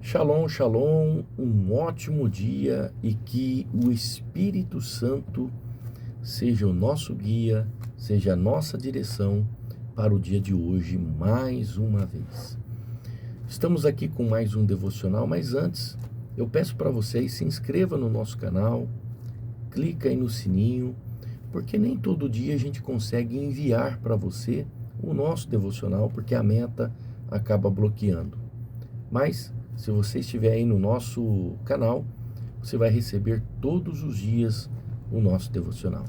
Shalom, shalom, um ótimo dia e que o Espírito Santo seja o nosso guia, seja a nossa direção para o dia de hoje mais uma vez. Estamos aqui com mais um devocional, mas antes eu peço para vocês se inscreva no nosso canal, clica aí no sininho, porque nem todo dia a gente consegue enviar para você o nosso devocional, porque a meta acaba bloqueando. Mas se você estiver aí no nosso canal, você vai receber todos os dias o nosso devocional.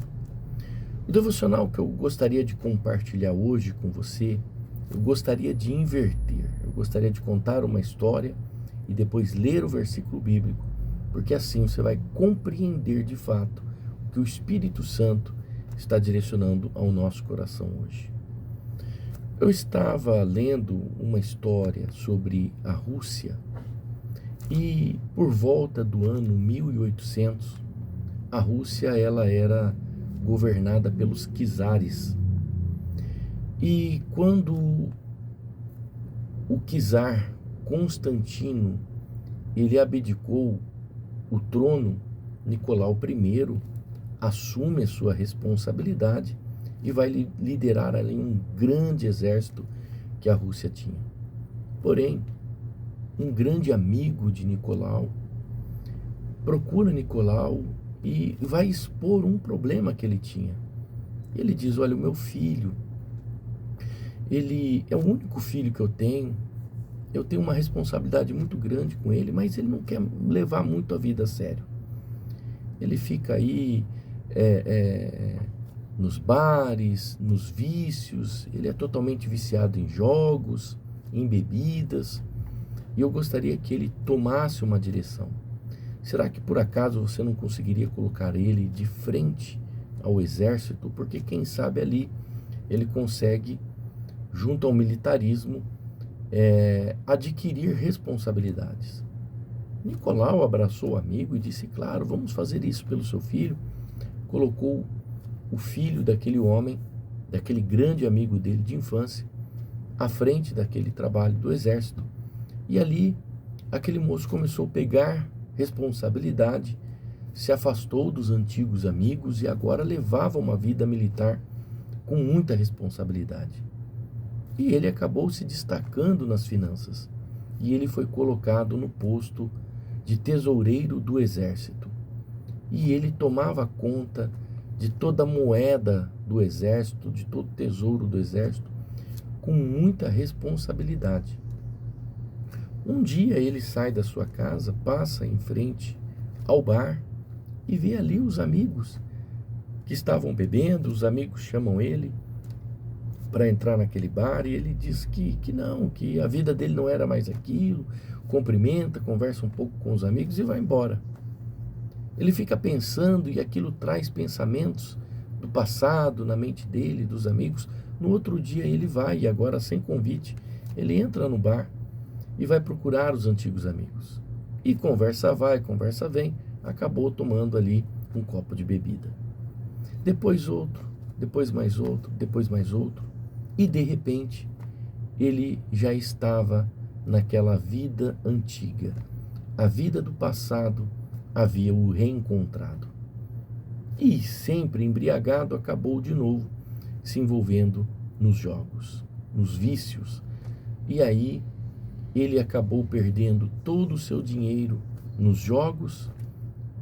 O devocional que eu gostaria de compartilhar hoje com você, eu gostaria de inverter. Eu gostaria de contar uma história e depois ler o versículo bíblico, porque assim você vai compreender de fato o que o Espírito Santo está direcionando ao nosso coração hoje. Eu estava lendo uma história sobre a Rússia e por volta do ano 1800, a Rússia ela era governada pelos czares. E quando o czar Constantino ele abdicou o trono, Nicolau I assume a sua responsabilidade e vai liderar ali um grande exército que a Rússia tinha. Porém, um grande amigo de Nicolau procura Nicolau e vai expor um problema que ele tinha. Ele diz: olha, o meu filho, ele é o único filho que eu tenho uma responsabilidade muito grande com ele, mas ele não quer levar muito a vida a sério. Ele fica aí nos bares, nos vícios, ele é totalmente viciado em jogos, em bebidas, e eu gostaria que ele tomasse uma direção. Será que por acaso você não conseguiria colocar ele de frente ao exército? Porque quem sabe ali ele consegue, junto ao militarismo, adquirir responsabilidades. Nicolau abraçou o amigo e disse: claro, vamos fazer isso pelo seu filho. Colocou o filho daquele homem, daquele grande amigo dele de infância, à frente daquele trabalho do exército. E ali, aquele moço começou a pegar responsabilidade, se afastou dos antigos amigos e agora levava uma vida militar com muita responsabilidade. E ele acabou se destacando nas finanças. E ele foi colocado no posto de tesoureiro do exército. E ele tomava conta de toda a moeda do exército, de todo o tesouro do exército, com muita responsabilidade. Um dia ele sai da sua casa, passa em frente ao bar e vê ali os amigos que estavam bebendo. Os amigos chamam ele para entrar naquele bar e ele diz que não, que a vida dele não era mais aquilo, cumprimenta, conversa um pouco com os amigos e vai embora. Ele fica pensando e aquilo traz pensamentos do passado na mente dele, dos amigos. No outro dia ele vai, e agora sem convite, ele entra no bar e vai procurar os antigos amigos. E conversa vai, conversa vem, acabou tomando ali um copo de bebida. Depois outro, depois mais outro, depois mais outro. E de repente, ele já estava naquela vida antiga. A vida do passado havia o reencontrado. E sempre embriagado, acabou de novo se envolvendo nos jogos, nos vícios. E aí ele acabou perdendo todo o seu dinheiro nos jogos,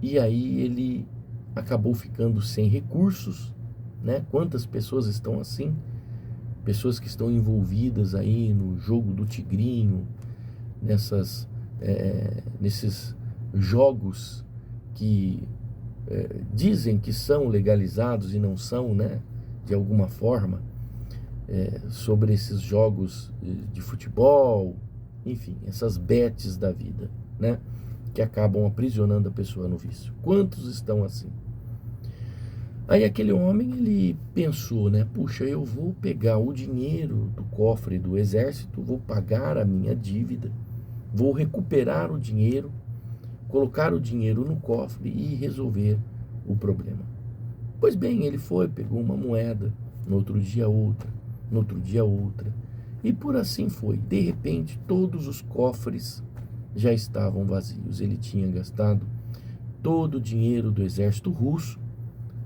e aí ele acabou ficando sem recursos, né? Quantas pessoas estão assim? Pessoas que estão envolvidas aí no jogo do tigrinho, nesses jogos que dizem que são legalizados e não são, né? De alguma forma, sobre esses jogos de futebol, enfim, essas bets da vida, né? Que acabam aprisionando a pessoa no vício. Quantos estão assim? Aí aquele homem, ele pensou, né? Puxa, eu vou pegar o dinheiro do cofre do exército, vou pagar a minha dívida, vou recuperar o dinheiro, colocar o dinheiro no cofre e resolver o problema. Pois bem, ele foi, pegou uma moeda, no outro dia outra, no outro dia outra, e por assim foi. De repente, todos os cofres já estavam vazios. Ele tinha gastado todo o dinheiro do exército russo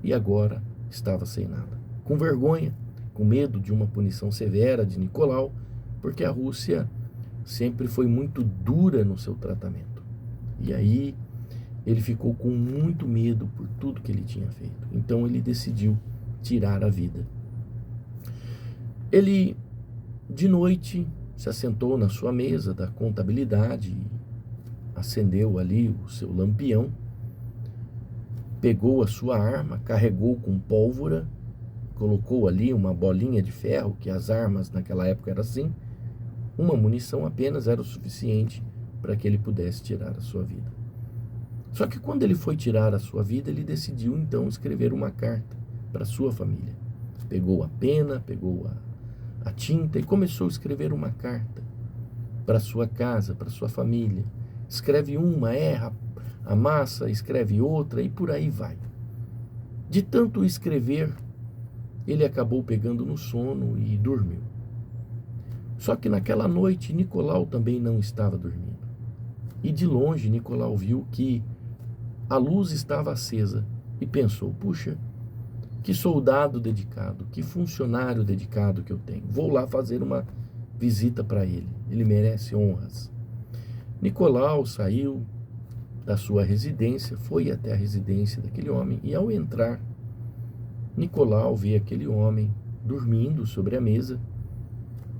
e agora estava sem nada. Com vergonha, com medo de uma punição severa de Nicolau, porque a Rússia sempre foi muito dura no seu tratamento. E aí ele ficou com muito medo por tudo que ele tinha feito. Então ele decidiu tirar a vida. Ele, de noite, se assentou na sua mesa da contabilidade, acendeu ali o seu lampião, pegou a sua arma, carregou com pólvora, colocou ali uma bolinha de ferro, que as armas naquela época eram assim. Uma munição apenas era o suficiente para que ele pudesse tirar a sua vida. Só que quando ele foi tirar a sua vida, ele decidiu então escrever uma carta para sua família. Pegou a pena, pegou a tinta e começou a escrever uma carta para sua casa, para sua família. Escreve uma, erra, amassa, escreve outra e por aí vai. De tanto escrever, ele acabou pegando no sono e dormiu. Só que naquela noite, Nicolau também não estava dormindo. E de longe, Nicolau viu que a luz estava acesa e pensou, puxa, que soldado dedicado, que funcionário dedicado que eu tenho. Vou lá fazer uma visita para ele, ele merece honras. Nicolau saiu da sua residência, foi até a residência daquele homem e ao entrar, Nicolau vê aquele homem dormindo sobre a mesa,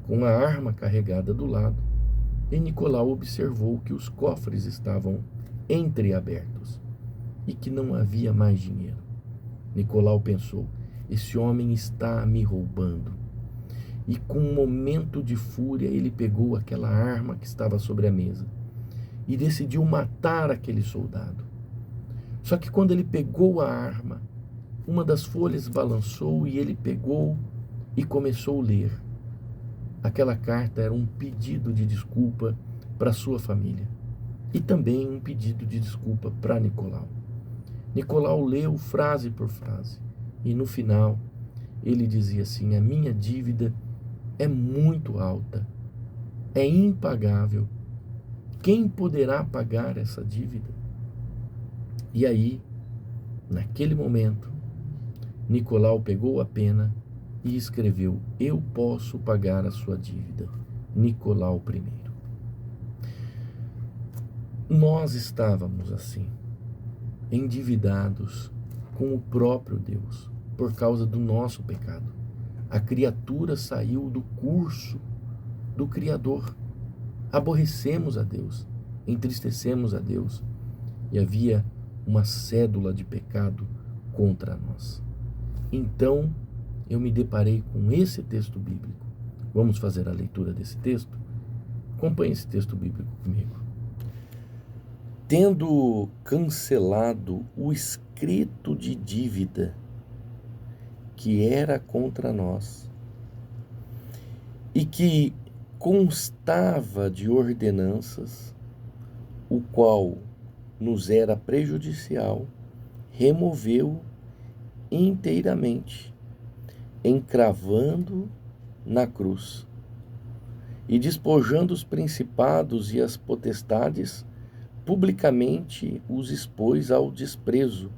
com a arma carregada do lado, e Nicolau observou que os cofres estavam entreabertos e que não havia mais dinheiro. Nicolau pensou, esse homem está me roubando. E com um momento de fúria, ele pegou aquela arma que estava sobre a mesa e decidiu matar aquele soldado. Só que quando ele pegou a arma, uma das folhas balançou e ele pegou e começou a ler. Aquela carta era um pedido de desculpa para sua família e também um pedido de desculpa para Nicolau. Nicolau leu frase por frase e no final ele dizia assim, a minha dívida é muito alta, é impagável. Quem poderá pagar essa dívida? E aí, naquele momento, Nicolau pegou a pena e escreveu, eu posso pagar a sua dívida. Nicolau I. Nós estávamos assim, endividados com o próprio Deus, por causa do nosso pecado. A criatura saiu do curso do Criador. Aborrecemos a Deus, entristecemos a Deus e havia uma cédula de pecado contra nós. Então, eu me deparei com esse texto bíblico. Vamos fazer a leitura desse texto? Acompanhe esse texto bíblico comigo. Tendo cancelado o escrito de dívida que era contra nós e que constava de ordenanças, o qual nos era prejudicial, removeu inteiramente, encravando na cruz e despojando os principados e as potestades, publicamente os expôs ao desprezo,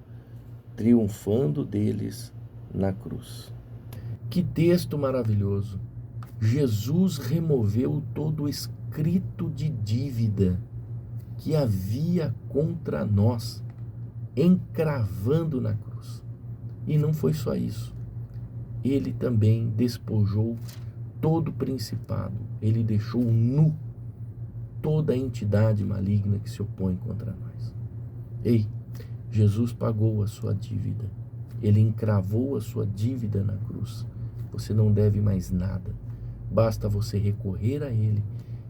triunfando deles na cruz. Que texto maravilhoso! Jesus removeu todo o escrito de dívida que havia contra nós, encravando na cruz. E não foi só isso. Ele também despojou todo o principado. Ele deixou nu toda a entidade maligna que se opõe contra nós. Ei, Jesus pagou a sua dívida. Ele encravou a sua dívida na cruz. Você não deve mais nada. Basta você recorrer a Ele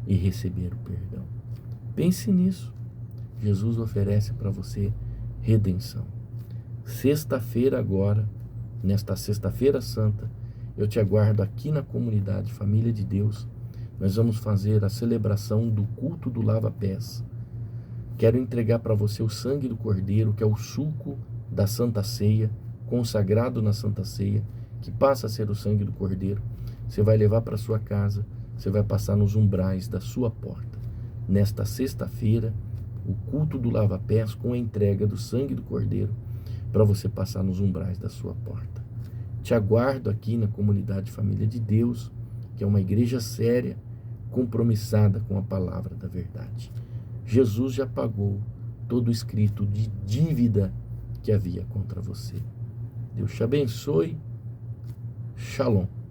e receber o perdão. Pense nisso. Jesus oferece para você redenção. Sexta-feira agora, nesta Sexta-feira Santa, eu te aguardo aqui na comunidade Família de Deus. Nós vamos fazer a celebração do culto do lava-pés. Quero entregar para você o sangue do Cordeiro, que é o suco da Santa Ceia, consagrado na Santa Ceia, que passa a ser o sangue do Cordeiro. Você vai levar para sua casa, você vai passar nos umbrais da sua porta. nesta sexta-feira, o culto do lava-pés com a entrega do sangue do Cordeiro para você passar nos umbrais da sua porta. Te aguardo aqui na comunidade Família de Deus, que é uma igreja séria, compromissada com a palavra da verdade. Jesus já pagou todo o escrito de dívida que havia contra você. Deus te abençoe. Shalom.